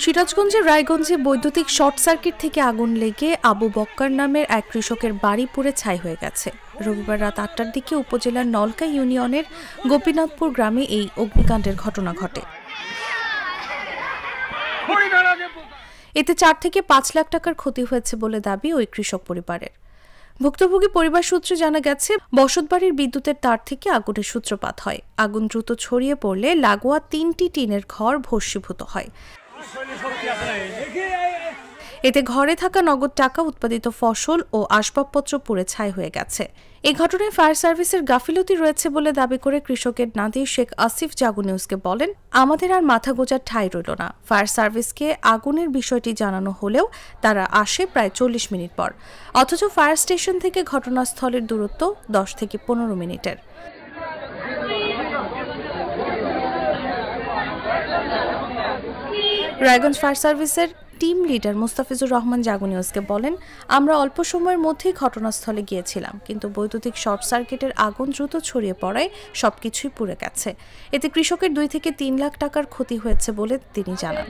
সিরাজগঞ্জের রায়গঞ্জে বৈদ্যুতিক শর্ট সার্কিট থেকে আগুন লেগে আবু বক্কর নামের এক কৃষকের বাড়ি পুড়ে ছাই হয়ে গেছে। রবিবার রাত ৮টার দিকে উপজেলার নলকা ইউনিয়নের গোপীনাথপুর গ্রামে এই অগ্নিকাণ্ডের ঘটনা ঘটে। এতে ৪ থেকে ৫ লাখ টাকার ক্ষতি হয়েছে বলে দাবি ওই কৃষক পরিবারের। ভুক্তভোগী পরিবার সূত্রে জানা গেছে, বসতবাড়ির বিদ্যুতের তার থেকে আগুনের সূত্রপাত হয়। আগুন দ্রুত ছড়িয়ে পড়লে লাগোয়া ৩টি টিনের ঘর ভস্মীভূত হয়। এতে ঘরে থাকা নগদ টাকা, উৎপাদিত ফসল ও আসবাবপত্র পুড়ে ছাই হয়ে গেছে। এই ঘটনায় ফায়ার সার্ভিসের গাফিলতি রয়েছে বলে দাবি করে কৃষকের নাতি শেখ আসিফ জাগো নিউজকে বলেন, আমাদের আর মাথা গোঁজার ঠাঁই রইল না। ফায়ার সার্ভিসকে আগুনের বিষয়টি জানানো হলেও তারা আসে প্রায় ৪০ মিনিট পর, অথচ ফায়ার স্টেশন থেকে ঘটনাস্থলের দূরত্ব ১০ থেকে ১৫ মিনিটের। রায়গঞ্জ ফায়ার সার্ভিসের টিম লিডার মুস্তাফিজুর রহমান জাগো নিউজকে বলেন, আমরা অল্প সময়ের মধ্যেই ঘটনাস্থলে গিয়েছিলাম, কিন্তু বৈদ্যুতিক শর্ট সার্কিটের আগুন দ্রুত ছড়িয়ে পড়ায় সবকিছুই পুড়ে গেছে। এতে কৃষকের ২ থেকে ৩ লাখ টাকার ক্ষতি হয়েছে বলে তিনি জানান।